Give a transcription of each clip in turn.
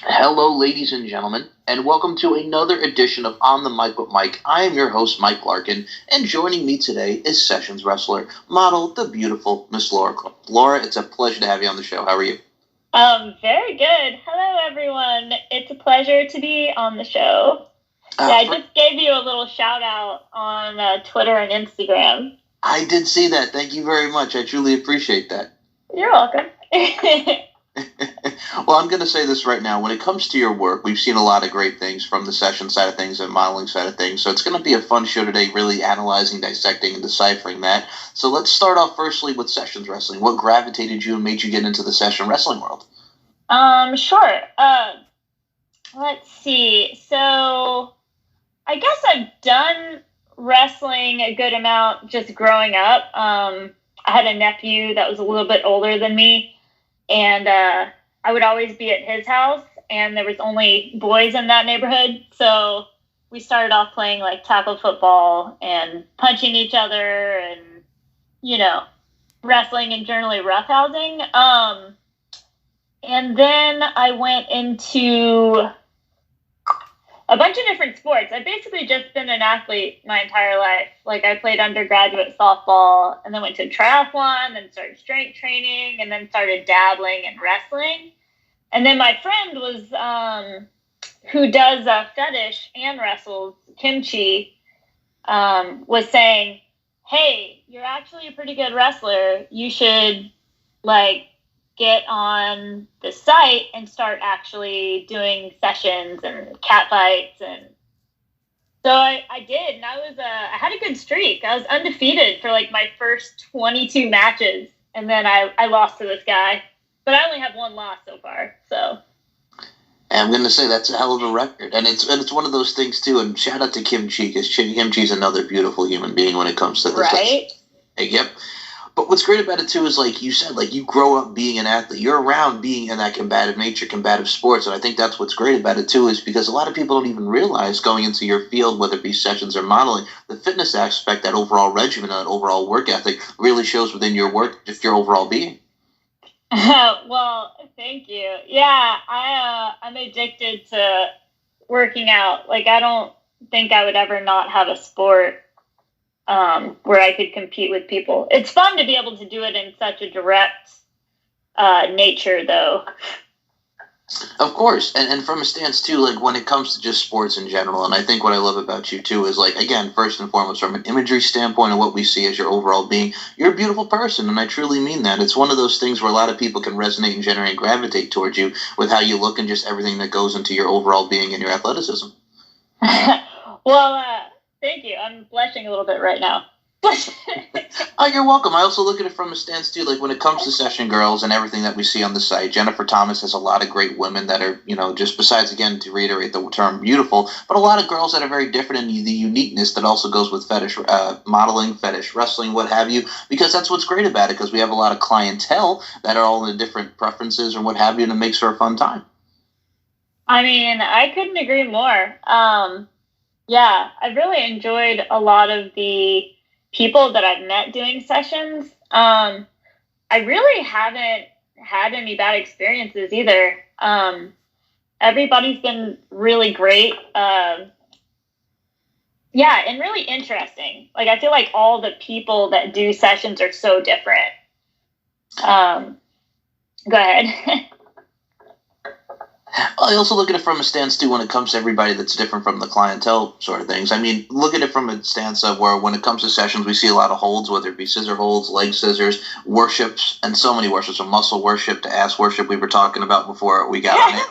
Hello, ladies and gentlemen, and welcome to another edition of On the Mic with Mike. I am your host, Mike Larkin, and joining me today is Sessions wrestler, model, the beautiful Miss Laura. Laura, it's a pleasure to have you on the show. How are you? Very good. Hello, everyone. It's a pleasure to be on the show. I just gave you a little shout out on Twitter and Instagram. I did see that. Thank you very much. I truly appreciate that. You're welcome. Well, I'm going to say this right now. When it comes to your work, we've seen a lot of great things from the session side of things and modeling side of things. So it's going to be a fun show today, really analyzing, dissecting, and deciphering that. So let's start off firstly with sessions wrestling. What gravitated you and made you get into the session wrestling world? Sure. Let's see. So I guess I've done wrestling a good amount just growing up. I had a nephew that was a little bit older than me, and I would always be at his house, and there was only boys in that neighborhood. So we started off playing like tackle football and punching each other and, wrestling and generally roughhousing. And then I went into a bunch of different sports. I've basically just been an athlete my entire life. Like, I played undergraduate softball and then went to triathlon, then started strength training, and then started dabbling in wrestling. And then my friend was, who does fetish and wrestles, Kimchi, was saying, hey, you're actually a pretty good wrestler. You should, get on the site and start actually doing sessions and cat fights. And so I did, and I had a good streak. I was undefeated for my first 22 matches, and then I lost to this guy, but I only have one loss so far. So and I'm going to say that's a hell of a record, and it's one of those things too. And shout out to Kimchi, because Kimchi's another beautiful human being when it comes to this. Right? Yep. But what's great about it, too, is like you said, you grow up being an athlete. You're around being in that combative nature, combative sports. And I think that's what's great about it, too, is because a lot of people don't even realize going into your field, whether it be sessions or modeling, the fitness aspect, that overall regimen, that overall work ethic really shows within your work, just your overall being. Well, thank you. Yeah, I'm addicted to working out. I don't think I would ever not have a sport where I could compete with people. It's fun to be able to do it in such a direct nature, though. Of course, and from a stance, too, when it comes to just sports in general, and I think what I love about you, too, is, again, first and foremost, from an imagery standpoint of what we see as your overall being, you're a beautiful person, and I truly mean that. It's one of those things where a lot of people can resonate and generate and gravitate towards you with how you look and just everything that goes into your overall being and your athleticism. Well, thank you. I'm blushing a little bit right now. Oh, you're welcome. I also look at it from a stance, too, when it comes to session girls and everything that we see on the site. Jennifer Thomas has a lot of great women that are, just besides, again, to reiterate the term beautiful, but a lot of girls that are very different in the uniqueness that also goes with fetish modeling, fetish wrestling, what have you, because that's what's great about it, because we have a lot of clientele that are all in different preferences or what have you, and it makes for a fun time. I mean, I couldn't agree more. Yeah, I've really enjoyed a lot of the people that I've met doing sessions. I really haven't had any bad experiences either. Everybody's been really great. Yeah, and really interesting. I feel like all the people that do sessions are so different. Go ahead. I also look at it from a stance, too, when it comes to everybody that's different from the clientele sort of things. I mean, look at it from a stance of where when it comes to sessions, we see a lot of holds, whether it be scissor holds, leg scissors, worships, and so many worships, from muscle worship to ass worship we were talking about before we got on it.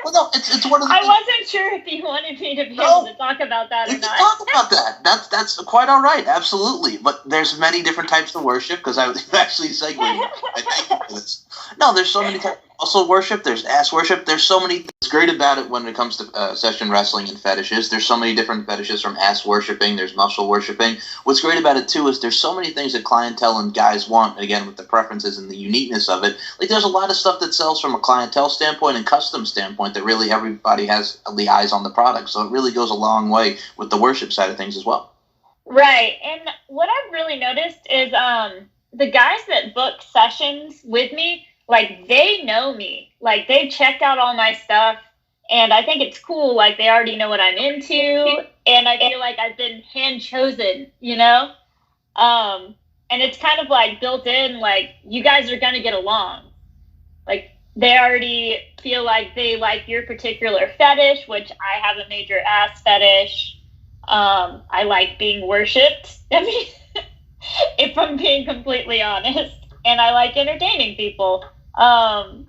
Well, no, it's one of the I wasn't sure if you wanted me to be able to talk about that or not. We can talk about that. That's quite all right, absolutely. But there's many different types of worship, because I was actually segueing. I thank you for this. No, there's so many types of muscle worship, there's ass worship, there's so many things great about it when it comes to session wrestling and fetishes. There's so many different fetishes, from ass worshiping, there's muscle worshiping. What's great about it, too, is there's so many things that clientele and guys want, again, with the preferences and the uniqueness of it. There's a lot of stuff that sells from a clientele standpoint and custom standpoint that really everybody has the eyes on the product. So it really goes a long way with the worship side of things as well. Right. And what I've really noticed is the guys that book sessions with me, they know me. They've checked out all my stuff. And I think it's cool. Like, they already know what I'm into. And I feel like I've been hand chosen, you know? And it's kind of like built in, like, you guys are going to get along. Like, they already feel like they like your particular fetish, which I have a major ass fetish. I like being worshipped. I mean, if I'm being completely honest. And I like entertaining people. And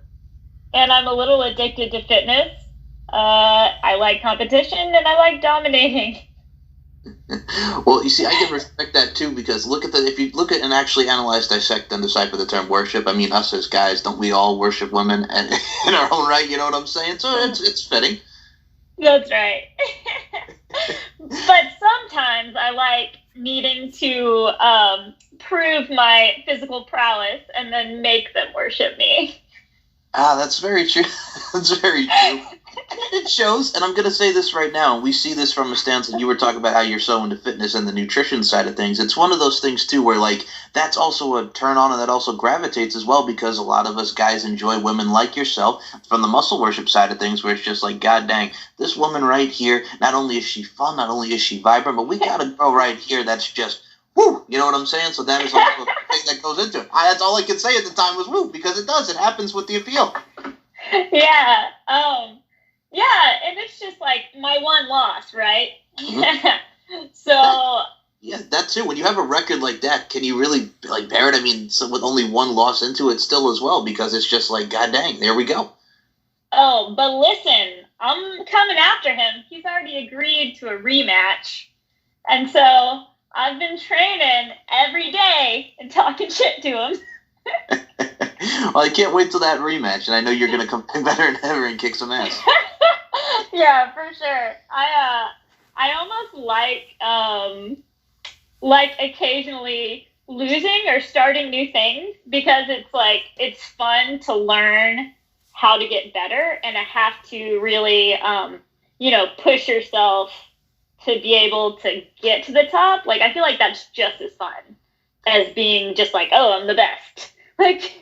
I'm a little addicted to fitness. I like competition and I like dominating. Well, you see, I can respect that too, because if you look at and actually analyze, dissect, and decipher the term worship, I mean, us as guys, don't we all worship women and in our own right? You know what I'm saying? So it's fitting. That's right. But sometimes I like needing to prove my physical prowess and then make them worship me. Ah, that's very true. That's very true. It shows, and I'm going to say this right now, and we see this from a stance that you were talking about how you're so into fitness and the nutrition side of things. It's one of those things, too, where, like, that's also a turn on and that also gravitates as well, because a lot of us guys enjoy women like yourself from the muscle worship side of things, where it's just like, God dang, this woman right here, not only is she fun, not only is she vibrant, but we got a girl right here that's just, woo, you know what I'm saying? So that is also a thing that goes into it. That's all I could say at the time was woo, because it does. It happens with the appeal. Yeah. Yeah, and it's just like my one loss, right? Mm-hmm. So yeah, that too. When you have a record like that, can you really like bear it? I mean, so with only one loss into it still as well, because it's just like, God dang, there we go. Oh, but listen, I'm coming after him. He's already agreed to a rematch. And so I've been training every day and talking shit to him. Well, I can't wait till that rematch, and I know you're going to come back better than ever and kick some ass. Yeah, for sure. I almost like occasionally losing or starting new things, because it's like, it's fun to learn how to get better, and I have to really, push yourself to be able to get to the top. Like, I feel like that's just as fun as being just like, oh, I'm the best. Like,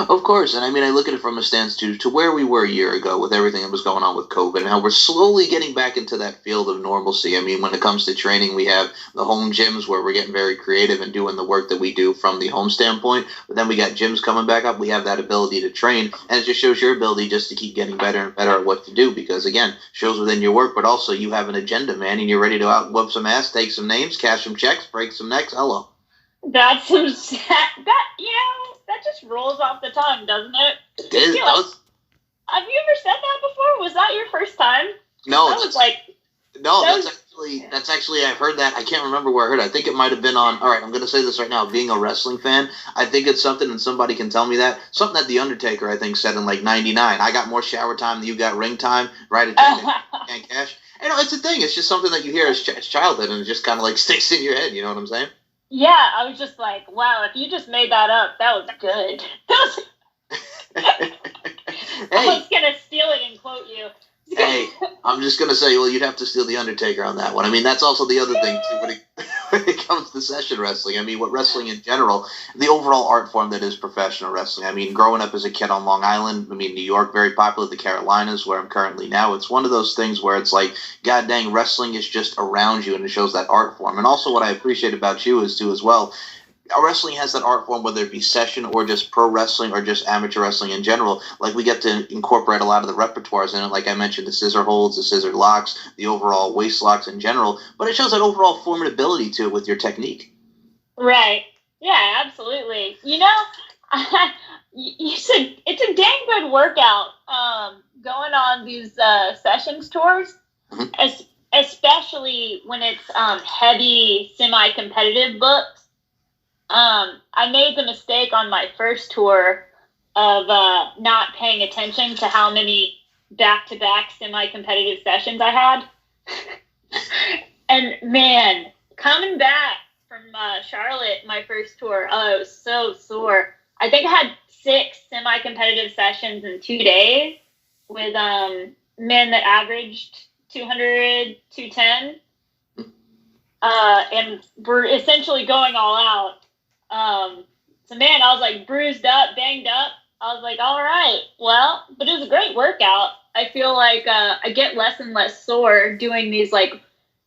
of course, and I mean, I look at it from a stance to where we were a year ago with everything that was going on with COVID, and how we're slowly getting back into that field of normalcy. I mean, when it comes to training, we have the home gyms where we're getting very creative and doing the work that we do from the home standpoint, but then we got gyms coming back up. We have that ability to train, and it just shows your ability just to keep getting better and better at what to do, because, again, shows within your work, but also you have an agenda, man, and you're ready to out whoop some ass, take some names, cash some checks, break some necks. Hello. That's some that just rolls off the tongue, doesn't it? It is. Like, have you ever said that before? Was that your first time? No, that's actually I've heard that. I can't remember where I heard it. I think it might have been on. All right, I'm going to say this right now. Being a wrestling fan, I think it's something, and somebody can tell me that. Something that the Undertaker, I think, said in like '99. I got more shower time than you got ring time. Right? Can't cash. You know, it's a thing. It's just something that you hear as childhood, and it just kind of like sticks in your head. You know what I'm saying? Yeah, I was just like, wow, if you just made that up, that was good. Hey. I was going to steal it and quote you. Hey, I'm just going to say, well, you'd have to steal The Undertaker on that one. I mean, that's also the other thing, too, when it comes to session wrestling. I mean, what wrestling in general, the overall art form that is professional wrestling. I mean, growing up as a kid on Long Island, I mean, New York, very popular, the Carolinas, where I'm currently now, it's one of those things where it's like, God dang, wrestling is just around you, and it shows that art form. And also what I appreciate about you is, too, as well, wrestling has that art form, whether it be session or just pro wrestling or just amateur wrestling in general. Like, we get to incorporate a lot of the repertoires in it. Like I mentioned, the scissor holds, the scissor locks, the overall waist locks in general. But it shows that overall formidability to it with your technique. Right. Yeah, absolutely. You know, you said it's a dang good workout going on these sessions tours, mm-hmm. Especially when it's heavy, semi-competitive books. I made the mistake on my first tour of not paying attention to how many back-to-back semi-competitive sessions I had. And man, coming back from Charlotte, my first tour, oh, it was so sore. I think I had 6 semi-competitive sessions in 2 days with men that averaged 200, 210. And we're essentially going all out. So man, I was like bruised up, banged up. I was like, all right, well, but it was a great workout. I feel like I get less and less sore doing these like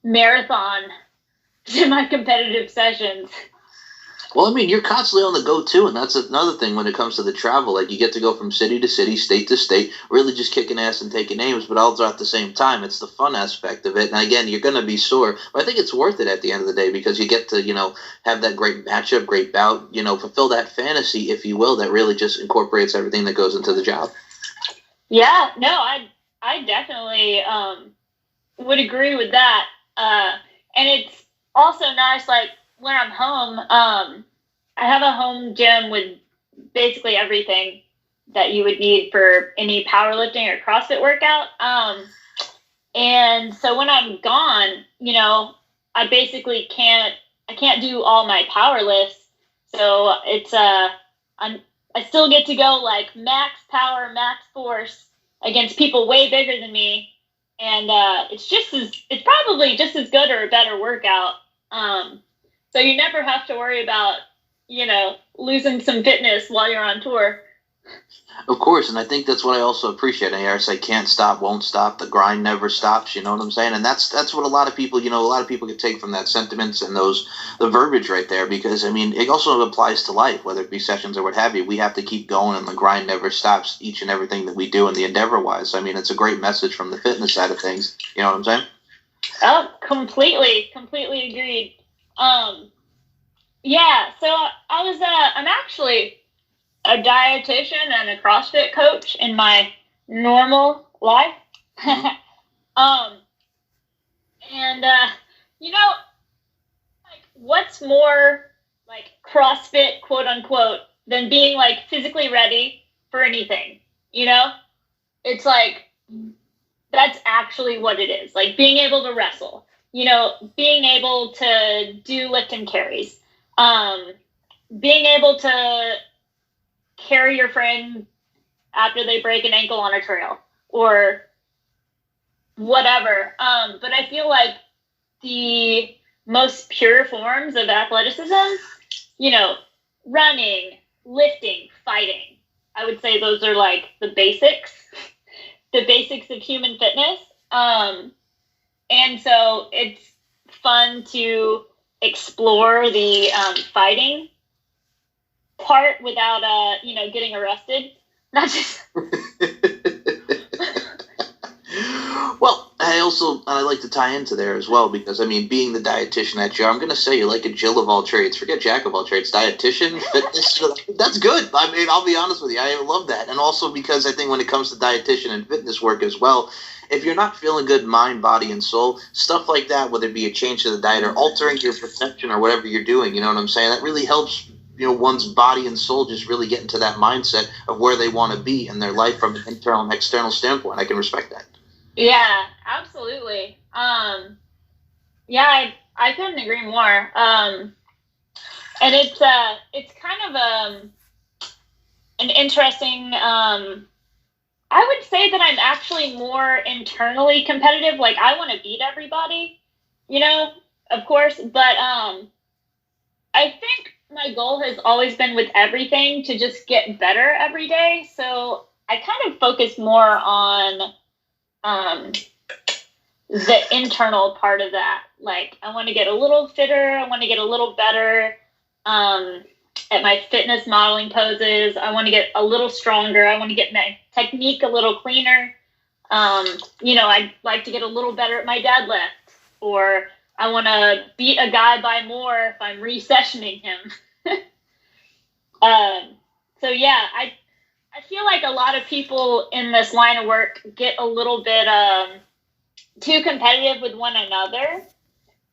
marathon semi-competitive sessions. Well, I mean, you're constantly on the go too, and that's another thing when it comes to the travel. Like, you get to go from city to city, state to state, really just kicking ass and taking names, but all at the same time. It's the fun aspect of it. And again, you're going to be sore, but I think it's worth it at the end of the day because you get to, have that great matchup, great bout, fulfill that fantasy, if you will, that really just incorporates everything that goes into the job. Yeah, no, I definitely would agree with that. And it's also nice, like, when I'm home, I have a home gym with basically everything that you would need for any powerlifting or CrossFit workout. And so when I'm gone, I basically can't do all my power lifts. So it's I still get to go like max power, max force against people way bigger than me. And it's probably just as good or a better workout. So you never have to worry about, losing some fitness while you're on tour. Of course, and I think that's what I also appreciate. I say can't stop, won't stop. The grind never stops. You know what I'm saying? And that's what a lot of people, can take from that sentiments and the verbiage right there. Because I mean, it also applies to life, whether it be sessions or what have you. We have to keep going, and the grind never stops. Each and everything that we do in the endeavor wise. I mean, it's a great message from the fitness side of things. You know what I'm saying? Oh, completely agreed. Yeah. So I'm actually a dietitian and a CrossFit coach in my normal life. And like, what's more like CrossFit, quote unquote, than being like physically ready for anything? It's like, that's actually what it is. Like being able to wrestle, being able to do lift and carries, being able to carry your friend after they break an ankle on a trail or whatever. But I feel like the most pure forms of athleticism, running, lifting, fighting, I would say those are like the basics of human fitness. And so it's fun to explore the fighting part without getting arrested. Not just Well, I like to tie into there as well because I mean, being the dietitian that you are, I'm going to say you're like a Jill of all trades. Forget Jack of all trades. Dietitian, fitness, that's good. I mean, I'll be honest with you, I love that, and also because I think when it comes to dietitian and fitness work as well, if you're not feeling good, mind, body, and soul, stuff like that, whether it be a change to the diet or altering your perception or whatever you're doing, you know what I'm saying? That really helps. One's body and soul just really get into that mindset of where they want to be in their life from an internal and external standpoint. I can respect that. Yeah, absolutely. Yeah, I couldn't agree more. And it's kind of an interesting. I would say that I'm actually more internally competitive. Like I want to beat everybody, of course. But I think my goal has always been with everything to just get better every day. So I kind of focus more on the internal part of that. Like I want to get a little fitter. I want to get a little better at my fitness modeling poses. I want to get a little stronger. I want to get my technique a little cleaner. I'd like to get a little better at my deadlift, or I want to beat a guy by more if I'm recessioning him. So yeah, I feel like a lot of people in this line of work get a little bit too competitive with one another,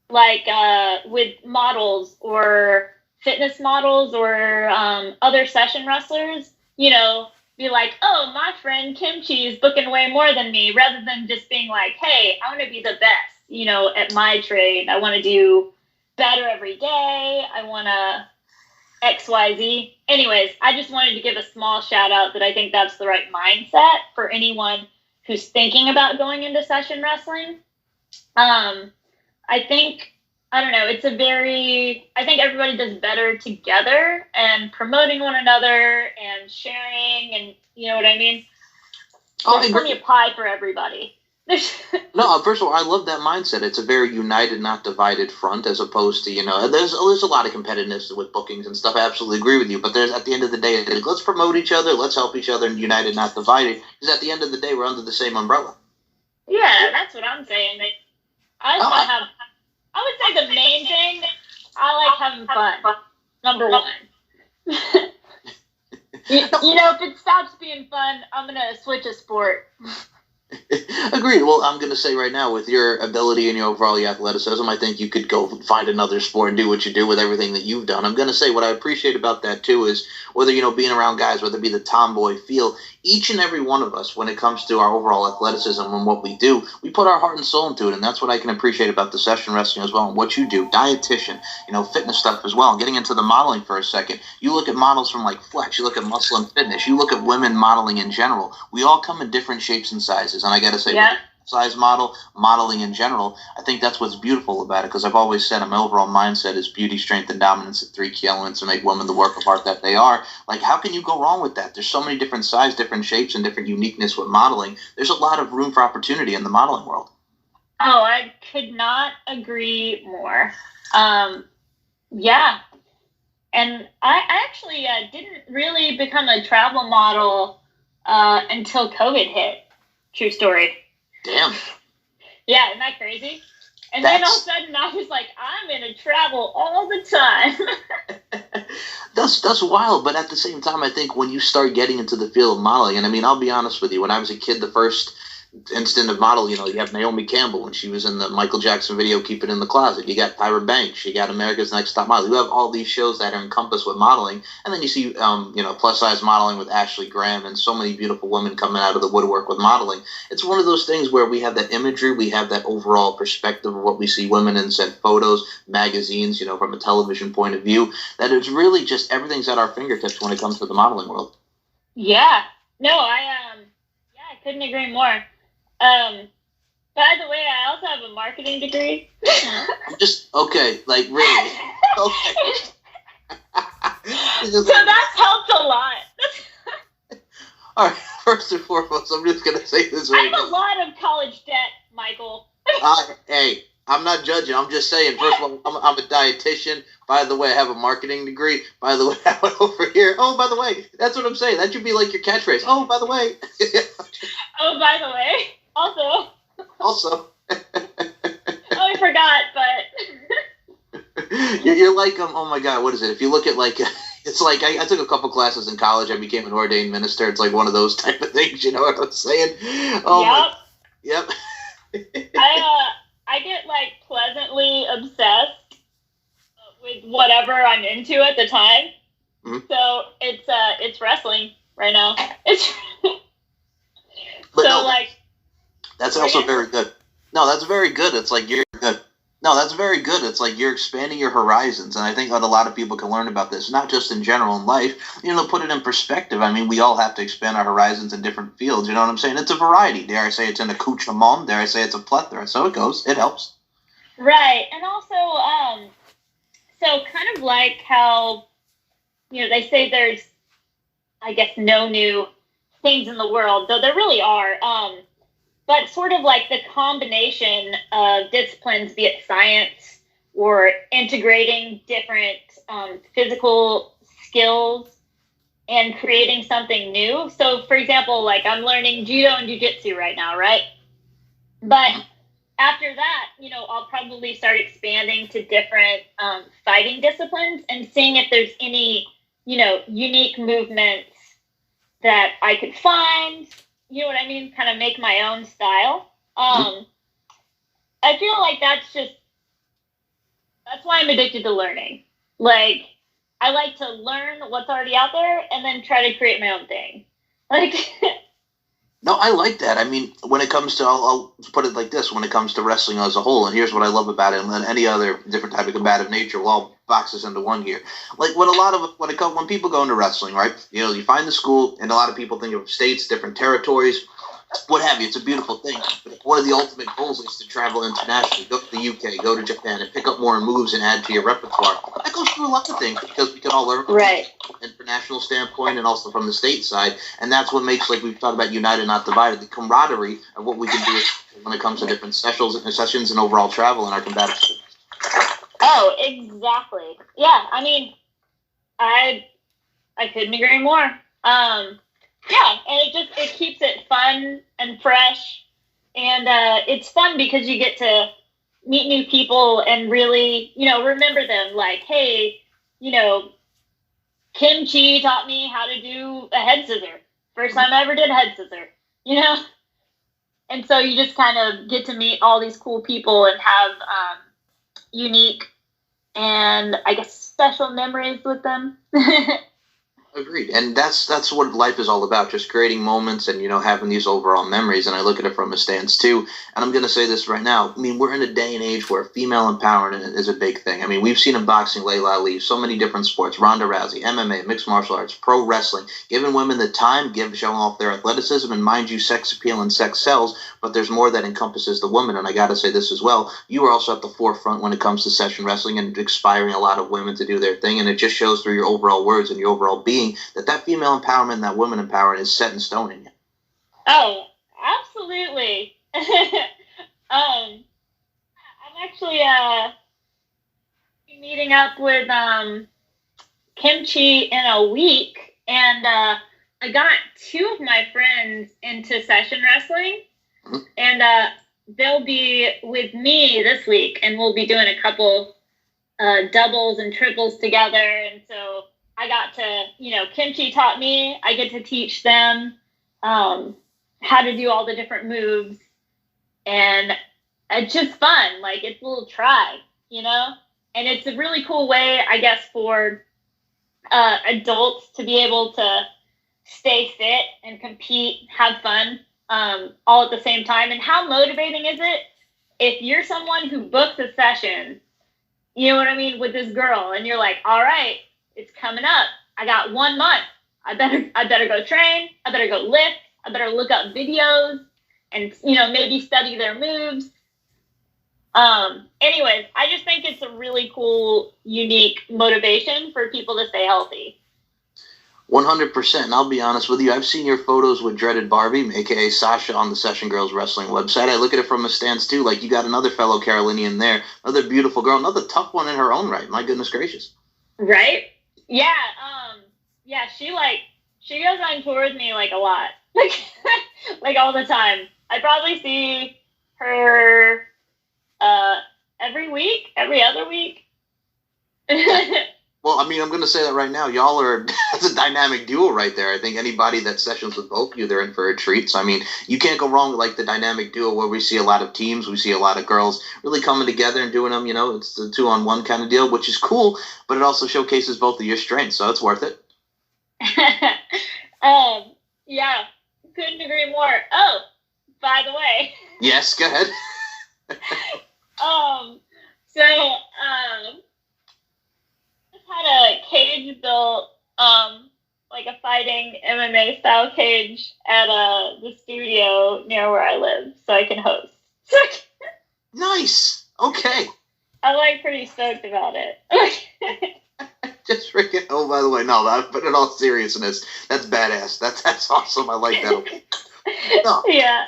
like with models or fitness models or other session wrestlers, be like, oh, my friend Kimchi is booking way more than me, rather than just being like, hey, I want to be the best, at my trade. I want to do better every day. I want to XYZ. Anyways, I just wanted to give a small shout out that I think that's the right mindset for anyone who's thinking about going into session wrestling. I think, I don't know, I think everybody does better together and promoting one another and sharing, and you know what I mean? There's plenty of pie for everybody. No, first of all, I love that mindset. It's a very united, not divided front, as opposed to, there's a lot of competitiveness with bookings and stuff. I absolutely agree with you. But there's, at the end of the day, let's promote each other, let's help each other, and united, not divided. Because at the end of the day, we're under the same umbrella. Yeah, that's what I'm saying. I would say the main thing, I like having fun. Number one. If it stops being fun, I'm going to switch a sport. Agreed. Well, I'm going to say right now, with your ability and your overall athleticism, I think you could go find another sport and do what you do with everything that you've done. I'm going to say what I appreciate about that, too, is whether, being around guys, whether it be the tomboy feel, each and every one of us, when it comes to our overall athleticism and what we do, we put our heart and soul into it, and that's what I can appreciate about the session wrestling as well, and what you do, dietitian, fitness stuff as well. And getting into the modeling for a second, you look at models from like Flex, you look at Muscle and Fitness, you look at women modeling in general. We all come in different shapes and sizes, and I got to say, size modeling in general, I think that's what's beautiful about it, because I've always said my overall mindset is beauty, strength, and dominance, the 3 key elements to make women the work of art that they are. Like, how can you go wrong with that? There's so many different sizes, different shapes, and different uniqueness with modeling. There's a lot of room for opportunity in the modeling world. Oh, I could not agree more. Yeah. And I actually didn't really become a travel model until COVID hit. True story. Damn. Yeah, isn't that crazy? And then all of a sudden I was like, I'm going to travel all the time. That's wild, but at the same time, I think when you start getting into the field of modeling, and I mean, I'll be honest with you, when I was a kid, the first instant of model, you have Naomi Campbell when she was in the Michael Jackson video Keep It in the Closet. You got Tyra Banks, you got America's Next Top Model. You have all these shows that are encompassed with modeling, and then you see plus size modeling with Ashley Graham and so many beautiful women coming out of the woodwork with modeling. It's one of those things where we have that imagery, we have that overall perspective of what we see women in said photos, magazines, from a television point of view, that it's really just everything's at our fingertips when it comes to the modeling world. Yeah. No, I couldn't agree more. By the way, I also have a marketing degree. Okay, like really. Okay. So that's helped a lot. All right, first and foremost, I'm just going to say this right now. I have a lot of college debt, Michael. Hey, I'm not judging. I'm just saying, first of all, I'm a dietitian. By the way, I have a marketing degree. By the way, I went over here. Oh, by the way, that's what I'm saying. That should be like your catchphrase. Oh, by the way. Oh, by the way. Also. I forgot, but. You're like, oh my God, what is it? If you look at like, it's like, I took a couple classes in college. I became an ordained minister. It's like one of those type of things. You know what I'm saying? Oh, yep. I get like pleasantly obsessed with whatever I'm into at the time. Mm-hmm. So it's wrestling right now. That's also very good. No, that's very good. It's like you're good. No, that's very good. It's like you're expanding your horizons, and I think that a lot of people can learn about this, not just in general in life. Put it in perspective. I mean, we all have to expand our horizons in different fields. You know what I'm saying? It's a variety. Dare I say it's an accoutrement? Dare I say it's a plethora? So it goes. It helps. Right, and also, so kind of like how, they say there's, I guess, no new things in the world, though there really are. But sort of like the combination of disciplines, be it science or integrating different physical skills and creating something new. So, for example, like I'm learning judo and jiu-jitsu right now, right? But after that, I'll probably start expanding to different fighting disciplines and seeing if there's any, unique movements that I could find. You know what I mean? Kind of make my own style. I feel like that's why I'm addicted to learning. Like, I like to learn what's already out there and then try to create my own thing. Like, no, I like that. I mean, when it comes to, I'll put it like this, when it comes to wrestling as a whole, and here's what I love about it, and then any other different type of combative nature, well, I'll box this into one here. Like, when people go into wrestling, right, you find the school, and a lot of people think of states, different territories, what have you. It's a beautiful thing. But one of the ultimate goals is to travel internationally, go to the UK, go to Japan, and pick up more moves and add to your repertoire. That goes through a lot of things because we can all learn from an international standpoint and also from the state side. And that's what makes, like we've talked about, united, not divided, the camaraderie of what we can do when it comes to different sessions and overall travel in our combative sports. Oh, exactly. Yeah, I mean, I couldn't agree more. Yeah, and it keeps it fun and fresh, and it's fun because you get to meet new people and really, remember them. Like, hey, Kimchi taught me how to do a head scissor. First time I ever did a head scissor, And so you just kind of get to meet all these cool people and have unique and, I guess, special memories with them. Agreed. And that's what life is all about, just creating moments and, having these overall memories. And I look at it from a stance, too. And I'm going to say this right now. I mean, we're in a day and age where female empowerment is a big thing. I mean, we've seen in boxing, Layla Ali, so many different sports, Ronda Rousey, MMA, mixed martial arts, pro wrestling, giving women the time, showing off their athleticism. And mind you, sex appeal and sex sells, but there's more that encompasses the woman. And I got to say this as well. You are also at the forefront when it comes to session wrestling and inspiring a lot of women to do their thing. And it just shows through your overall words and your overall being that female empowerment, that woman empowerment is set in stone in you. Oh, absolutely. I'm actually meeting up with Kimchi in a week, and I got two of my friends into session wrestling, and they'll be with me this week, and we'll be doing a couple doubles and triples together, and so I got to, Kimchi taught me. I get to teach them how to do all the different moves. And it's just fun. Like, it's a little tribe, And it's a really cool way, I guess, for adults to be able to stay fit and compete, have fun, all at the same time. And how motivating is it if you're someone who books a session, you know what I mean, with this girl, and you're like, all right, it's coming up. I got 1 month. I better go train. I better go lift. I better look up videos and, maybe study their moves. Anyways, I just think it's a really cool, unique motivation for people to stay healthy. 100%. And I'll be honest with you, I've seen your photos with Dreaded Barbie, aka Sasha, on the Session Girls Wrestling website. I look at it from a stance, too. Like, you got another fellow Carolinian there, another beautiful girl, another tough one in her own right. My goodness gracious. Right? Yeah, she goes on tour with me, like, a lot. Like, all the time. I probably see her every week, every other week. Well, I mean, I'm going to say that right now. Y'all are, that's a dynamic duo right there. I think anybody that sessions with both of you, they're in for a treat. So, I mean, you can't go wrong with, like, the dynamic duo where we see a lot of teams, we see a lot of girls really coming together and doing them, it's the 2-on-1 kind of deal, which is cool, but it also showcases both of your strengths, so it's worth it. Yeah, couldn't agree more. Oh, by the way. Yes, go ahead. Just had a cage built, like a fighting MMA style cage at the studio near where I live, so I can host. Nice. Okay. I'm pretty stoked about it. Just freaking. Oh, by the way, no. But in all seriousness, that's badass. That's awesome. I like that. No. Yeah.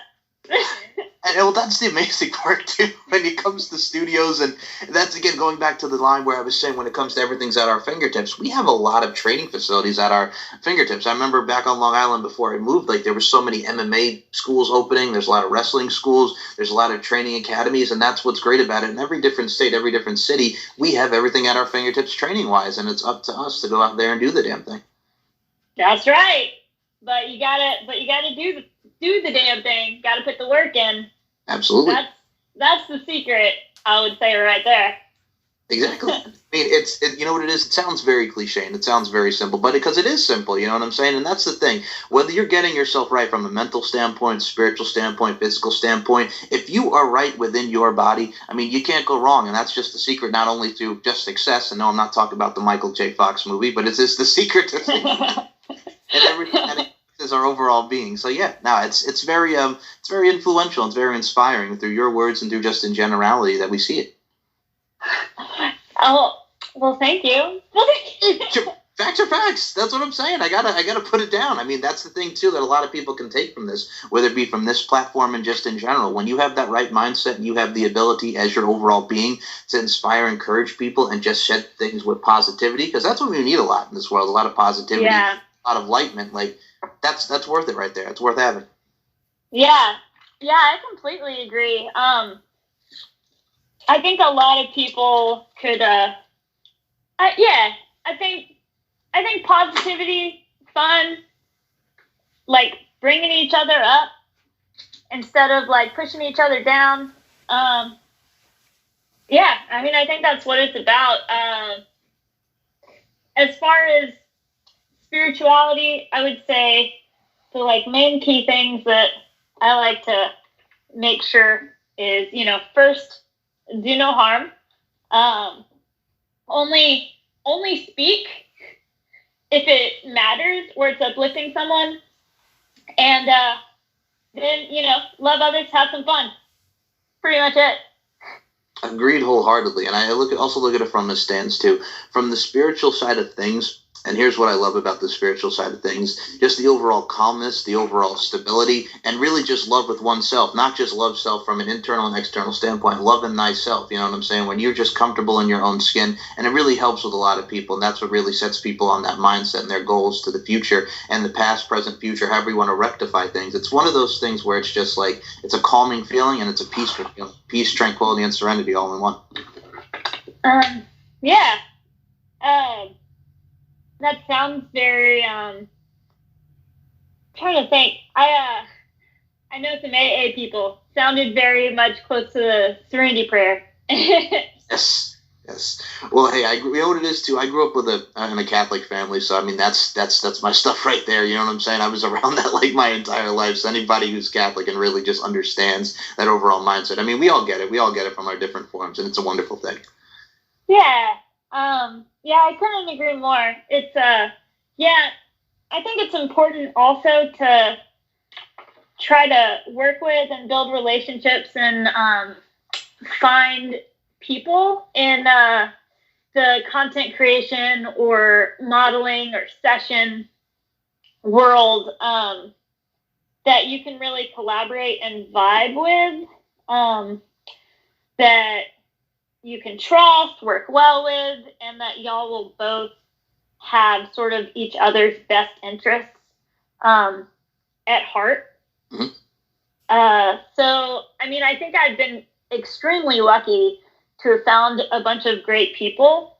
And well, that's the amazing part too. When it comes to studios, and that's again going back to the line where I was saying when it comes to everything's at our fingertips. We have a lot of training facilities at our fingertips. I remember back on Long Island before I moved, like there were so many MMA schools opening. There's a lot of wrestling schools. There's a lot of training academies, and that's what's great about it. In every different state, every different city, we have everything at our fingertips training wise, and it's up to us to go out there and do the damn thing. That's right. But you gotta do the damn thing. Gotta put the work in. Absolutely. That's the secret, I would say, right there. Exactly. I mean, you know what it is? It sounds very cliche and it sounds very simple, but because it is simple, you know what I'm saying? And that's the thing. Whether you're getting yourself right from a mental standpoint, spiritual standpoint, physical standpoint, if you are right within your body, I mean, you can't go wrong. And that's just the secret, not only to just success. And no, I'm not talking about the Michael J. Fox movie, but it's just the secret to and everything. as our overall being. So yeah, no, it's very influential. It's very inspiring through your words and through just in generality that we see it. Oh, well, thank you. Facts are facts. That's what I'm saying. I gotta put it down. I mean, that's the thing too that a lot of people can take from this, whether it be from this platform and just in general. When you have that right mindset and you have the ability as your overall being to inspire, encourage people, and just shed things with positivity, because that's what we need a lot in this world. A lot of positivity, a lot of enlightenment. Like that's worth it right there. It's worth having. Yeah, I completely agree. I think a lot of people could. I think positivity, fun, like bringing each other up instead of like pushing each other down. Yeah, I mean, I think that's what it's about. As far as spirituality, I would say the like main key things that I like to make sure is, first, do no harm. Only speak if it matters or it's uplifting someone, and then love others, have some fun. Pretty much it. Agreed wholeheartedly, and I also look at it from this stance too, from the spiritual side of things. And here's what I love about the spiritual side of things: just the overall calmness, the overall stability, and really just love with oneself. Not just love self from an internal and external standpoint, loving thyself. You know what I'm saying? When you're just comfortable in your own skin, and it really helps with a lot of people. And that's what really sets people on that mindset and their goals to the future and the past, present, future, however you want to rectify things. It's one of those things where it's just like, it's a calming feeling and it's a peaceful feeling. Peace, tranquility, and serenity all in one. Yeah. That sounds very, trying to think. I know some AA people sounded very much close to the Serenity Prayer. Yes. Well, hey, you know what it is too. I grew up in a Catholic family, so I mean that's my stuff right there. You know what I'm saying? I was around that like my entire life. So anybody who's Catholic and really just understands that overall mindset. I mean, we all get it. We all get it from our different forms, and it's a wonderful thing. Yeah. I couldn't agree more. It's I think it's important also to try to work with and build relationships and find people in the content creation or modeling or session world that you can really collaborate and vibe with, that you can trust, work well with, and that y'all will both have sort of each other's best interests at heart. Mm-hmm. So, I mean, I think I've been extremely lucky to have found a bunch of great people.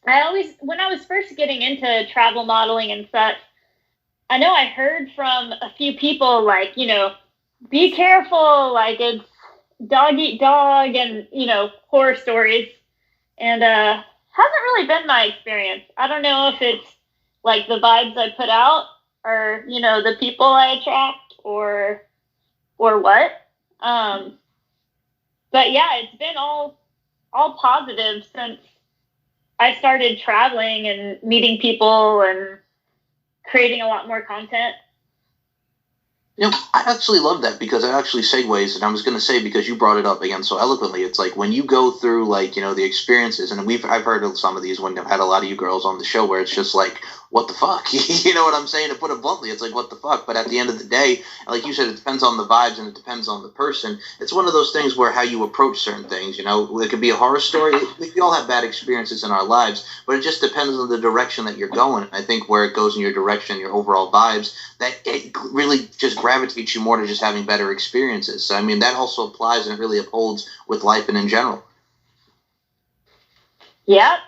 When I was first getting into travel modeling and such, I know I heard from a few people like, be careful, like it's dog eat dog and, horror stories. And hasn't really been my experience. I don't know if it's like the vibes I put out or, the people I attract or what. But yeah, it's been all positive since I started traveling and meeting people and creating a lot more content. I actually love that because it actually segues, and I was going to say, because you brought it up again so eloquently, it's like when you go through like, the experiences, and I've heard of some of these when I've had a lot of you girls on the show where it's just like, what the fuck? You know what I'm saying? To put it bluntly, it's like, what the fuck? But at the end of the day, like you said, it depends on the vibes and it depends on the person. It's one of those things where how you approach certain things, it could be a horror story. We all have bad experiences in our lives, but it just depends on the direction that you're going. And I think where it goes in your direction, your overall vibes, that it really just gravitates you more to just having better experiences. So, I mean, that also applies and it really upholds with life and in general. Yep.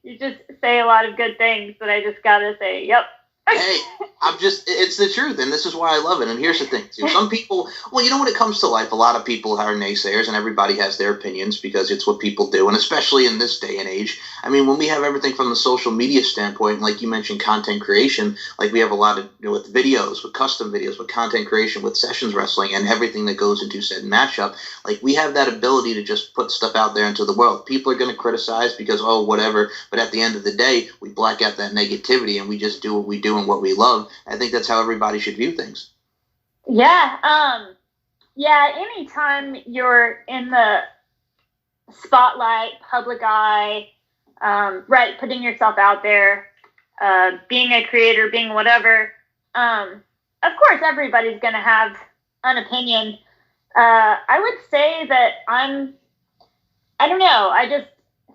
You just say a lot of good things, but I just gotta say, yep. Hey, it's the truth, and this is why I love it. And here's the thing, too. Some people, when it comes to life, a lot of people are naysayers, and everybody has their opinions because it's what people do, and especially in this day and age. I mean, when we have everything from the social media standpoint, like you mentioned, content creation, like we have a lot of, with videos, with custom videos, with content creation, with sessions wrestling, and everything that goes into said matchup, like we have that ability to just put stuff out there into the world. People are going to criticize because, whatever, but at the end of the day, we black out that negativity, and we just do what we do doing what we love. I think that's how everybody should view things. Yeah. Yeah. Anytime you're in the spotlight, public eye, right, putting yourself out there, being a creator, being whatever, of course, everybody's going to have an opinion. I would say that I don't know, I just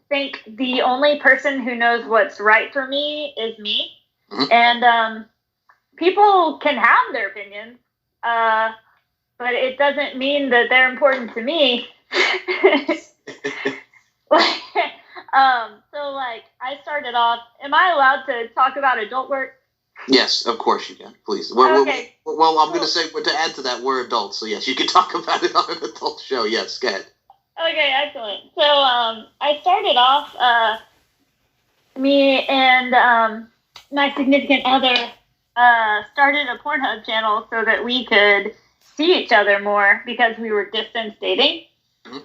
think the only person who knows what's right for me is me. Mhm. And people can have their opinions, but it doesn't mean that they're important to me. So like I started off. Am I allowed to talk about adult work? Yes, of course you can. Please. Okay. Well, I'm going to say to add to that, we're adults, so yes, you can talk about it on an adult show. Yes, go ahead. Okay, excellent. So I started off. Me and my significant other started a Pornhub channel so that we could see each other more because we were distance dating. Mm-hmm.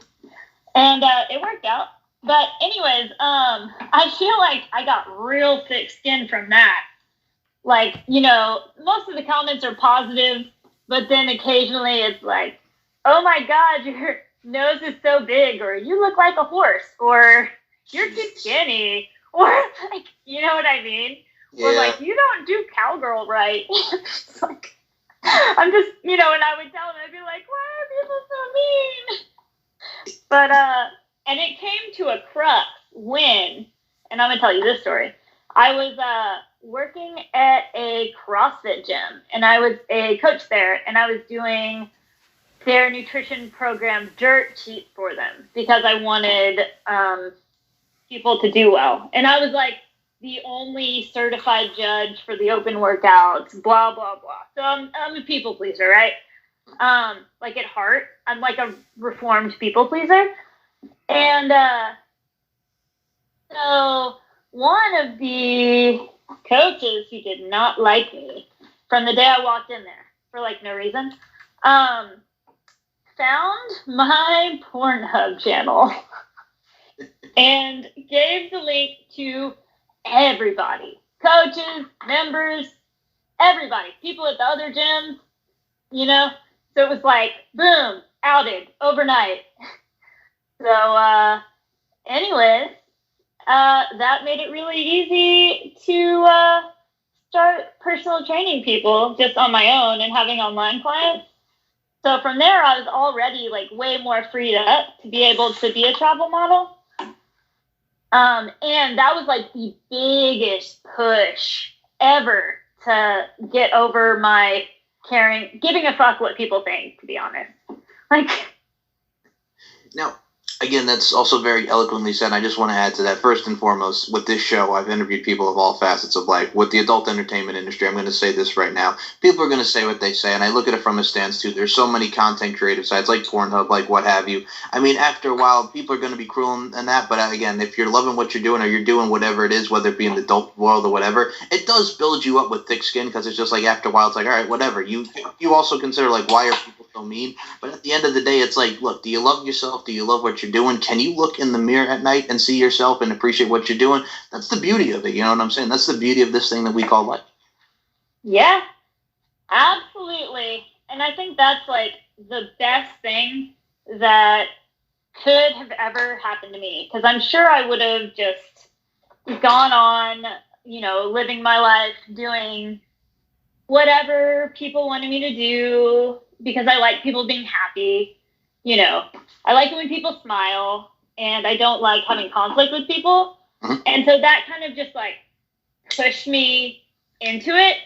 And it worked out. But anyways, I feel like I got real thick skin from that. Like, you know, most of the comments are positive, but then occasionally it's like, oh my God, your nose is so big, or you look like a horse, or you're too skinny, or like, you know what I mean? Yeah. Or like, you don't do cowgirl right. Like, I'm just, you know, and I would tell them, I'd be like, why are people so mean? But, and it came to a crux when, and I'm going to tell you this story. I was working at a CrossFit gym, and I was a coach there, and I was doing their nutrition program dirt sheets for them because I wanted people to do well. And I was like the only certified judge for the open workouts, blah, blah, blah. So I'm a people pleaser, right? Like at heart, I'm like a reformed people pleaser. And so one of the coaches who did not like me from the day I walked in there for like no reason, found my Pornhub channel and gave the link to everybody, coaches, members, everybody, people at the other gyms, you know. So it was like, boom, outed overnight. So, anyways, that made it really easy to start personal training people just on my own and having online clients. So from there, I was already like way more freed up to be able to be a travel model. And that was like the biggest push ever to get over my giving a fuck what people think, to be honest. Like, now, again, that's also very eloquently said. I just want to add to that. First and foremost, with this show, I've interviewed people of all facets of life. With the adult entertainment industry, I'm going to say this right now. People are going to say what they say, and I look at it from a stance, too. There's so many content creative sites, like Pornhub, like what have you. I mean, after a while, people are going to be cruel and that, but again, if you're loving what you're doing or you're doing whatever it is, whether it be in the adult world or whatever, it does build you up with thick skin, because it's just like after a while, it's like, all right, whatever. You also consider, like, why are people so mean? But at the end of the day, it's like, look, do you love yourself? Do you love what you're doing? Can you look in the mirror at night and see yourself and appreciate what you're doing? That's the beauty of it. You know what I'm saying? That's the beauty of this thing that we call life. Yeah, absolutely. And I think that's like the best thing that could have ever happened to me, because I'm sure I would have just gone on, you know, living my life, doing whatever people wanted me to do because I like people being happy. You know, I like it when people smile, and I don't like having conflict with people. Mm-hmm. And so that kind of just like pushed me into it.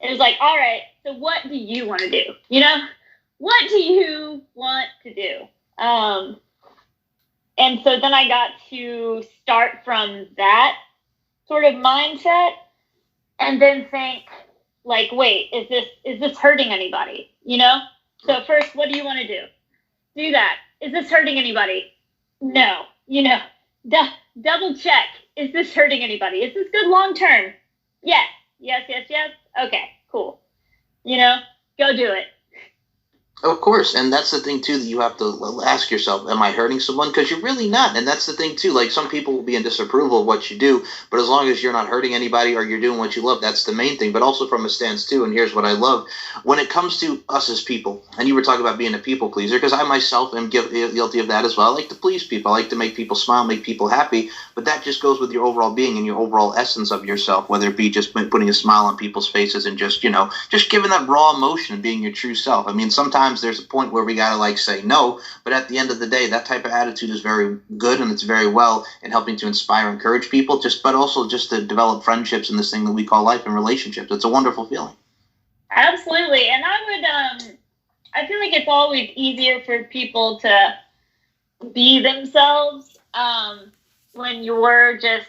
It was like, all right, so what do you want to do? You know, what do you want to do? And so then I got to start from that sort of mindset and then think like, wait, is this hurting anybody? You know? So first, what do you want to do? Do that. Is this hurting anybody? No. You know, double check. Is this hurting anybody? Is this good long term? Yes. Yes. Okay, cool. You know, go do it. Of course, and that's the thing too that you have to ask yourself: Am I hurting someone? Because you're really not, and that's the thing too. Like some people will be in disapproval of what you do, but as long as you're not hurting anybody or you're doing what you love, that's the main thing. But also from a stance too, and here's what I love: when it comes to us as people, and you were talking about being a people pleaser, because I myself am guilty of that as well. I like to please people. I like to make people smile, make people happy, but that just goes with your overall being and your overall essence of yourself, whether it be just putting a smile on people's faces and just just giving that raw emotion and being your true self. I mean, sometimes there's a point where we gotta like say no, but at the end of the day, that type of attitude is very good and it's very well in helping to inspire, encourage people, but also just to develop friendships in this thing that we call life and relationships. It's a wonderful feeling. Absolutely, and I feel like it's always easier for people to be themselves when you're just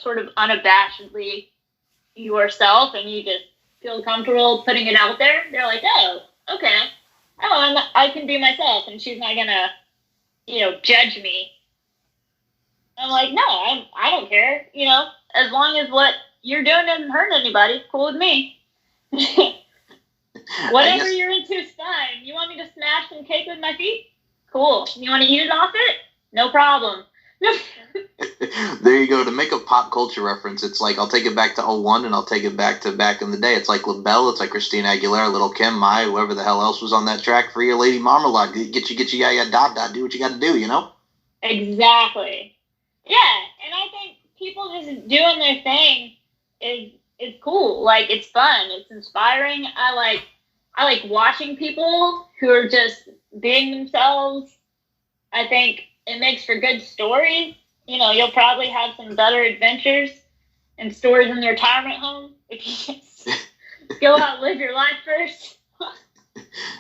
sort of unabashedly yourself, and you just feel comfortable putting it out there. They're like, oh, okay. Oh, I can be myself, and she's not gonna, judge me. I'm like, no, I don't care. As long as what you're doing doesn't hurt anybody, cool with me. Whatever you're into is fine. You want me to smash some cake with my feet? Cool. You want to eat it off it? No problem. There you go. To make a pop culture reference, it's like I'll take it back to '01 and I'll take it back to back in the day. It's like LaBelle, it's like Christina Aguilera, Little Kim, Maya, whoever the hell else was on that track. Free your Lady Marmalade. Get you, yeah, dot, dot. Do what you got to do, Exactly. Yeah, and I think people just doing their thing is cool. Like, it's fun. It's inspiring. I like watching people who are just being themselves. I think it makes for good stories. You'll probably have some better adventures and stories in the retirement home if you just go out and live your life first.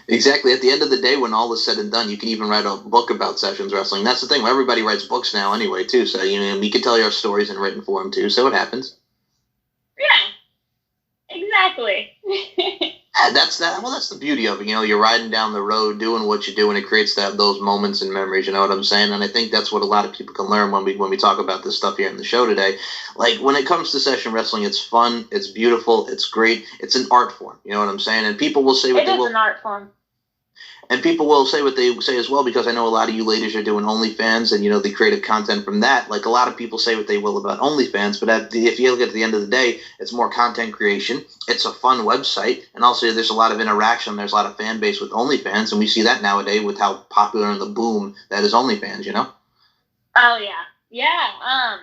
Exactly. At the end of the day, when all is said and done, you can even write a book about sessions wrestling. That's the thing. Everybody writes books now anyway, too. So, we can tell your stories in written form, too. So it happens. Yeah, exactly. That's that. Well, that's the beauty of it. You're riding down the road, doing what you do, and it creates those moments and memories. You know what I'm saying? And I think that's what a lot of people can learn when we talk about this stuff here in the show today. Like when it comes to session wrestling, it's fun, it's beautiful, it's great, it's an art form. You know what I'm saying? And people will say what they will. It is an art form. And people will say what they say as well, because I know a lot of you ladies are doing OnlyFans and, the creative content from that. Like a lot of people say what they will about OnlyFans, but if you look at the end of the day, it's more content creation. It's a fun website. And also there's a lot of interaction. There's a lot of fan base with OnlyFans. And we see that nowadays with how popular and the boom that is OnlyFans, Oh, yeah. Yeah.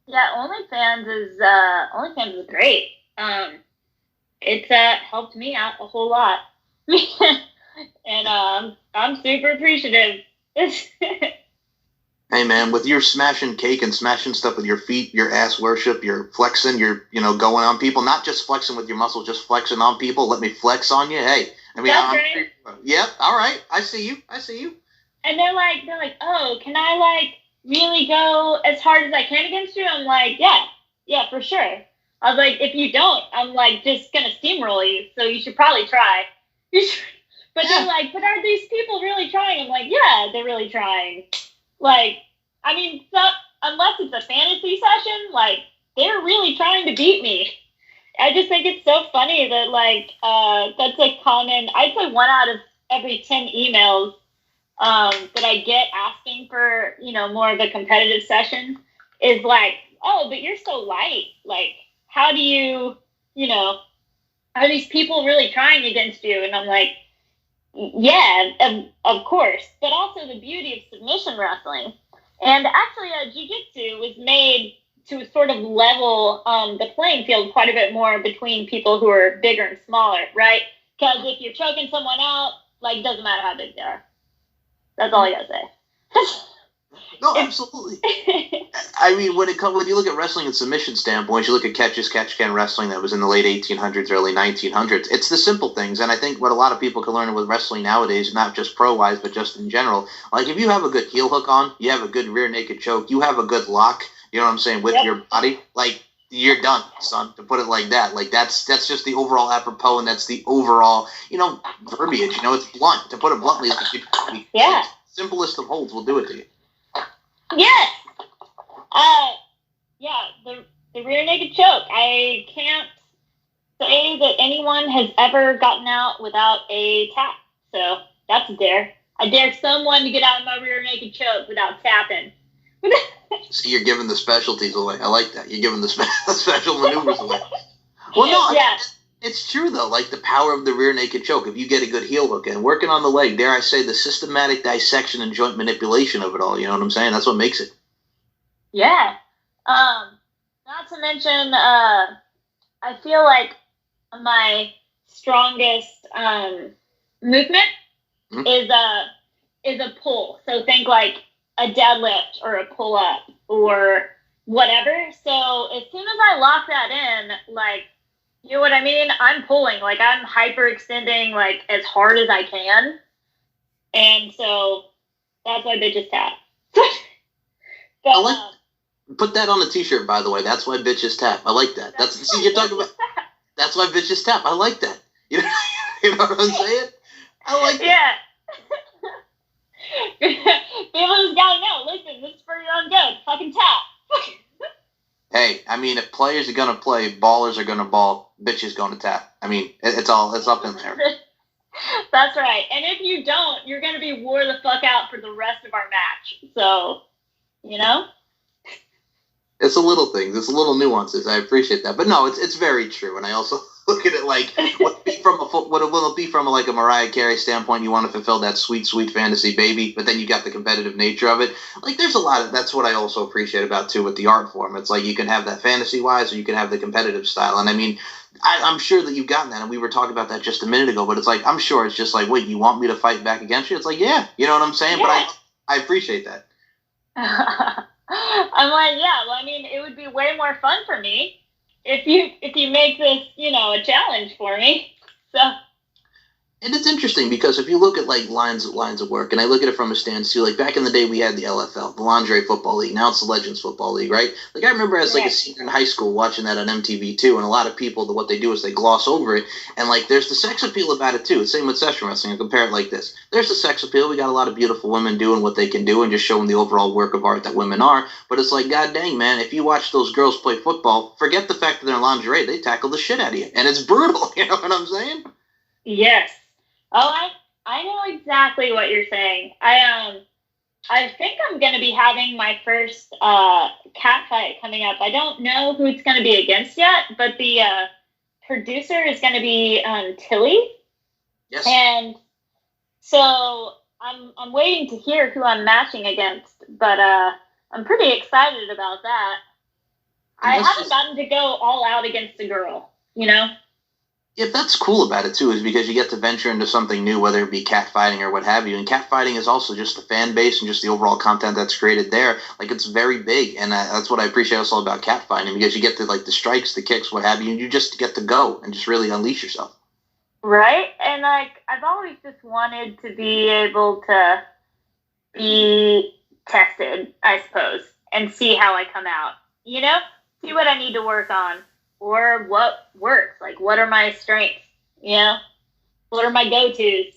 Yeah, OnlyFans is great. It's helped me out a whole lot. And I'm super appreciative. Hey man, with your smashing cake and smashing stuff with your feet, your ass worship, your flexing, your going on people, not just flexing with your muscle, just flexing on people. Let me flex on you. Hey, I mean, yeah, all right, I see you. And they're like, oh, can I really go as hard as I can against you? I'm like, yeah, for sure. I was like, if you don't, I'm just gonna steamroll you. So you should probably try. But they're like, but are these people really trying? I'm like, yeah, they're really trying. I mean, unless it's a fantasy session, they're really trying to beat me. I just think it's so funny that, that's a common, I'd say 1 out of every 10 emails that I get asking for, more of a competitive session is oh, but you're so light. How do you, are these people really trying against you? And I'm like, yeah, of course. But also the beauty of submission wrestling. And actually, jiu-jitsu was made to sort of level the playing field quite a bit more between people who are bigger and smaller, right? Because if you're choking someone out, doesn't matter how big they are. That's all I gotta say. No, absolutely. I mean, when you look at wrestling in submission standpoint, you look at catch-can wrestling that was in the late 1800s, early 1900s. It's the simple things, and I think what a lot of people can learn with wrestling nowadays, not just pro-wise, but just in general, if you have a good heel hook on, you have a good rear naked choke, you have a good lock, you know what I'm saying, with your body, you're done, son, to put it like that. That's just the overall apropos, and that's the overall, verbiage. It's blunt. To put it bluntly, simplest of holds will do it to you. Yes. Yeah, the rear naked choke. I can't say that anyone has ever gotten out without a tap. So That's a dare. I dare someone to get out of my rear naked choke without tapping. See, you're giving the specialties away. I like that. You're giving the special maneuvers away. Well, no, yeah. It's true, though. Like, the power of the rear naked choke. If you get a good heel hook and working on the leg, dare I say, the systematic dissection and joint manipulation of it all. You know what I'm saying? That's what makes it. Yeah. Not to mention, I feel like my strongest movement is a pull. So think like a deadlift or a pull up or whatever. So as soon as I lock that in, like, you know what I mean? I'm pulling, like I'm hyperextending like as hard as I can. And so that's why bitches tap. But, put that on a t-shirt, by the way. That's why bitches tap. I like that. See, you're talking about. That's why bitches tap. I like that. You know what I'm saying? I like that. Yeah. People just gotta know. Listen, this is for your own good. Fucking tap. Hey, I mean, if players are gonna play, ballers are gonna ball, bitches gonna tap. I mean, it's up in there. That's right. And if you don't, you're gonna be wore the fuck out for the rest of our match. So, you know. It's a little things. It's a little nuances. I appreciate that, but no, it's very true. And I also look at it like, what will it be from like a Mariah Carey standpoint? You want to fulfill that sweet, sweet fantasy baby, but then you got the competitive nature of it. Like, there's a lot of that's what I also appreciate about too with the art form. It's like you can have that fantasy wise, or you can have the competitive style. And I mean, I'm sure that you've gotten that, and we were talking about that just a minute ago. But it's like, I'm sure it's just like, wait, you want me to fight back against you? It's like, yeah, you know what I'm saying. Yeah. But I appreciate that. I'm like, yeah, well, I mean, it would be way more fun for me if you make this, you know, a challenge for me. So. And it's interesting because if you look at like lines of work, and I look at it from a stance too, like back in the day we had the LFL, the Lingerie Football League. Now it's the Legends Football League, right? Like I remember as like a senior in high school watching that on MTV too, and a lot of people, what they do is they gloss over it, and like there's the sex appeal about it too. It's same with session wrestling. I compare it like this: there's the sex appeal. We got a lot of beautiful women doing what they can do and just showing the overall work of art that women are. But it's like, god dang, man, if you watch those girls play football, forget the fact that they're in lingerie, they tackle the shit out of you, and it's brutal. You know what I'm saying? Yes. Oh, I know exactly what you're saying. I think I'm going to be having my first cat fight coming up. I don't know who it's going to be against yet, but the producer is going to be Tilly. Yes. And so I'm waiting to hear who I'm matching against, but I'm pretty excited about that. I haven't gotten to go all out against a girl, you know? Yeah, that's cool about it too, is because you get to venture into something new, whether it be catfighting or what have you. And catfighting is also just the fan base and just the overall content that's created there. Like, it's very big, and that's what I appreciate also about catfighting, because you get to like the strikes, the kicks, what have you, and you just get to go and just really unleash yourself. Right, and like I've always just wanted to be able to be tested, I suppose, and see how I come out. You know, see what I need to work on. Or what works? Like, what are my strengths? You know? What are my go-tos?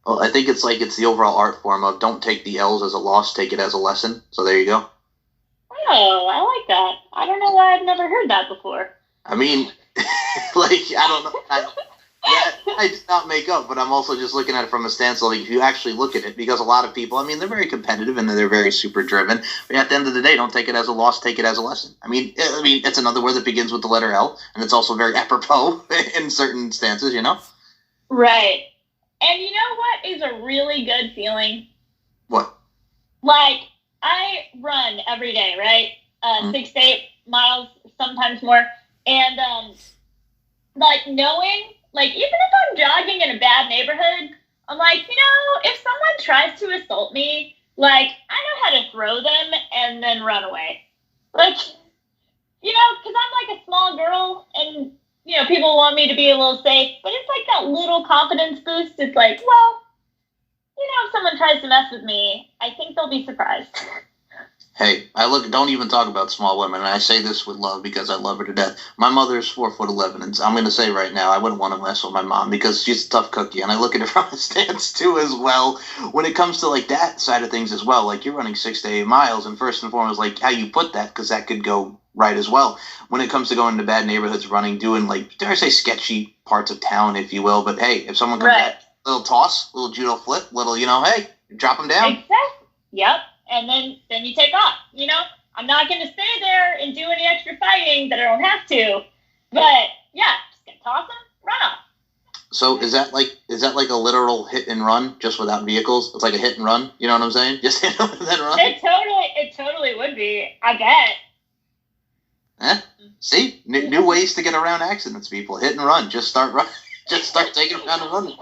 Well, I think it's the overall art form of don't take the L's as a loss, take it as a lesson. So there you go. Oh, I like that. I don't know why I've never heard that before. I mean, like, I don't know. I did not make up, but I'm also just looking at it from a stance of, like, if you actually look at it, because a lot of people, I mean, they're very competitive and they're very super driven, but at the end of the day, don't take it as a loss, take it as a lesson. I mean, it's another word that begins with the letter L, and it's also very apropos in certain stances, you know? Right. And you know what is a really good feeling? What? Like, I run every day, right? 6 to 8 miles, sometimes more, and, like, knowing, like, even if I'm jogging in a bad neighborhood, I'm like, you know, if someone tries to assault me, like, I know how to throw them and then run away. Like, you know, because I'm like a small girl and, you know, people want me to be a little safe, but it's like that little confidence boost. It's like, well, you know, if someone tries to mess with me, I think they'll be surprised. Hey, don't even talk about small women, and I say this with love because I love her to death. My mother is 4'11", and I'm going to say right now, I wouldn't want to mess with my mom because she's a tough cookie, and I look at it from a stance too as well. When it comes to like that side of things as well, like you're running 6 to 8 miles, and first and foremost, like how you put that, because that could go right as well. When it comes to going to bad neighborhoods, running, doing like, dare I say, sketchy parts of town, if you will, but hey, if someone comes at Little toss, little judo flip, little, hey, drop them down. Exactly. Yep. And then you take off. I'm not going to stay there and do any extra fighting that I don't have to. But yeah, just gonna toss them, run off. So is that like a literal hit and run, just without vehicles? It's like a hit and run. You know what I'm saying? Just hit them and then run. It totally would be. I bet. See, new ways to get around accidents, people. Hit and run. Just start running. Just start taking them down and running.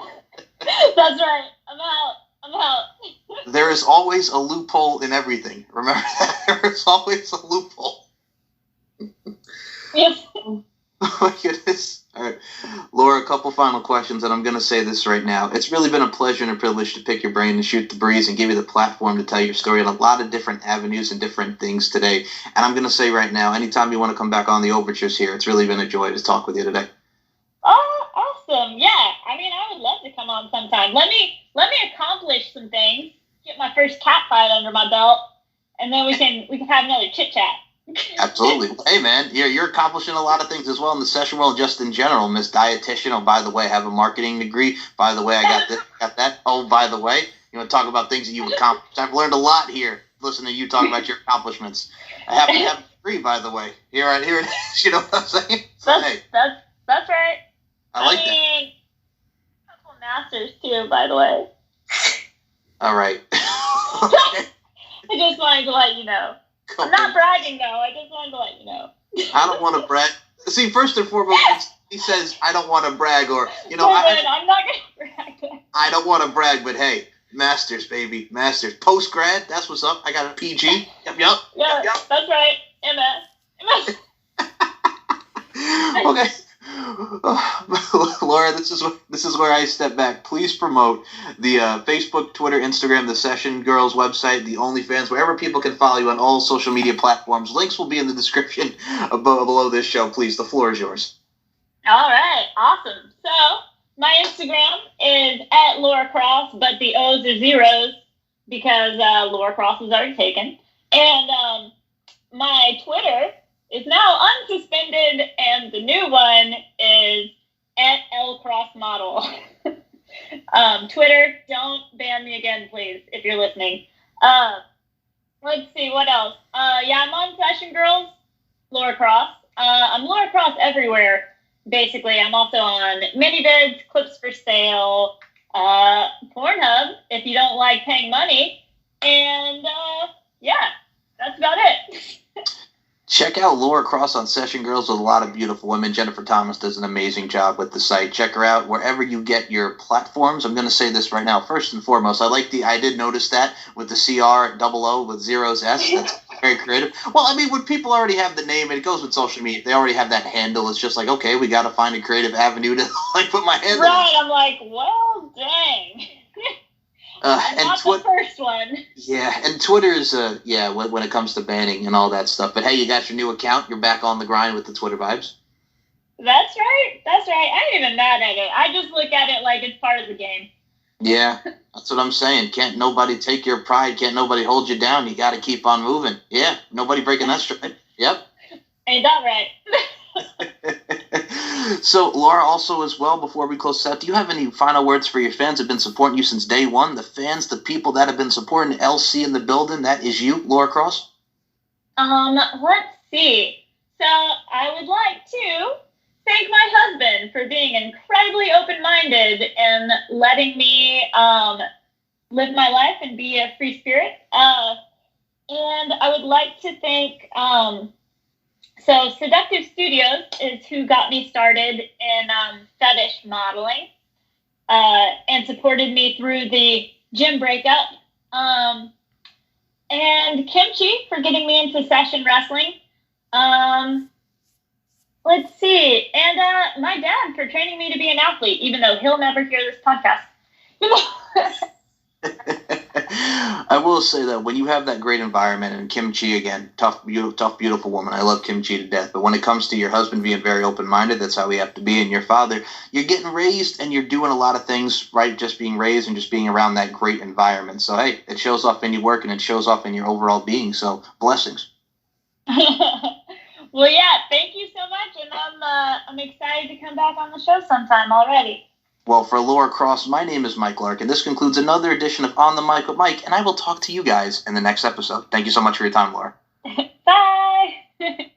That's right. I'm out. There is always a loophole in everything. Remember that? There is always a loophole. Yes. Oh my goodness. All right. Lora, a couple final questions, and I'm going to say this right now. It's really been a pleasure and a privilege to pick your brain and shoot the breeze and give you the platform to tell your story in a lot of different avenues and different things today. And I'm going to say right now, anytime you want to come back on the Overtures here, it's really been a joy to talk with you today. Oh, awesome. Yeah. I would love to come on sometime. Let me accomplish some things, get my first cat fight under my belt, and then we can have another chit-chat. Absolutely. Hey, man, you're accomplishing a lot of things as well in the session world, just in general. Miss Dietitian. Oh, by the way, I have a marketing degree. By the way, I got this, got that. Oh, by the way, you want to talk about things that you've accomplished? I've learned a lot here. Listen to you talk about your accomplishments. I happen to have a degree, by the way. Here it is. You know what I'm saying? So, that's right. I like that. A couple masters too, by the way. All right. I just wanted to let you know. I'm not bragging, though. I just wanted to let you know. I don't want to brag. See, first and foremost, he says, I don't want to brag, or, I'm not going to brag. I don't want to brag, but hey, masters, baby, masters. Post-grad, that's what's up. I got a PG. Yep. Yeah, that's right. MS. Okay. Lora, this is where I step back. Please promote the Facebook, Twitter, Instagram, the Session Girls website, the OnlyFans, wherever people can follow you on all social media platforms. Links will be in the description below this show. Please, the floor is yours. All right, awesome. So my Instagram is at Lora Cross, but the O's are zeros because Lora Cross is already taken. And my Twitter is now unsuspended, and the new one is at LCrossModel. Twitter, don't ban me again, please, if you're listening. Let's see, what else? I'm on Session Girls, Lora Cross. I'm Lora Cross everywhere, basically. I'm also on ManyVids, Clips for Sale, Pornhub, if you don't like paying money. And, that's about it. Check out Lora Cross on Session Girls with a lot of beautiful women. Jennifer Thomas does an amazing job with the site. Check her out wherever you get your platforms. I'm going to say this right now. First and foremost, I did notice that with the CROO with zeros S. That's very creative. Well, I mean, when people already have the name, and it goes with social media, they already have that handle. It's just like, okay, we got to find a creative avenue to put my handle right, in. I'm like, well, dang. Not the first one. Yeah, and Twitter's, when it comes to banning and all that stuff. But hey, you got your new account. You're back on the grind with the Twitter vibes. That's right. I ain't even mad at it. I just look at it like it's part of the game. Yeah, that's what I'm saying. Can't nobody take your pride. Can't nobody hold you down. You got to keep on moving. Yeah, nobody breaking that stride. Yep. Ain't that right? So, Lora, also as well, before we close out, do you have any final words for your fans who have been supporting you since day one? The fans, the people that have been supporting LC in the building, that is you, Lora Cross? Let's see. So, I would like to thank my husband for being incredibly open-minded and letting me live my life and be a free spirit. And I would like to thank... So Seductive Studios is who got me started in fetish modeling and supported me through the gym breakup. And Kimchi for getting me into session wrestling. Let's see. And my dad for training me to be an athlete, even though he'll never hear this podcast. I will say that when you have that great environment, and Kimchi, again, tough, beautiful woman. I love Kimchi to death. But when it comes to your husband being very open-minded, that's how we have to be. And your father, you're getting raised and you're doing a lot of things, right? Just being raised and just being around that great environment. So, hey, it shows off in your work and it shows off in your overall being. So, blessings. Well, yeah, thank you so much. And I'm excited to come back on the show sometime already. Well, for Laura Cross, my name is Mike Lark, and this concludes another edition of On the Mic with Mike, and I will talk to you guys in the next episode. Thank you so much for your time, Laura. Bye!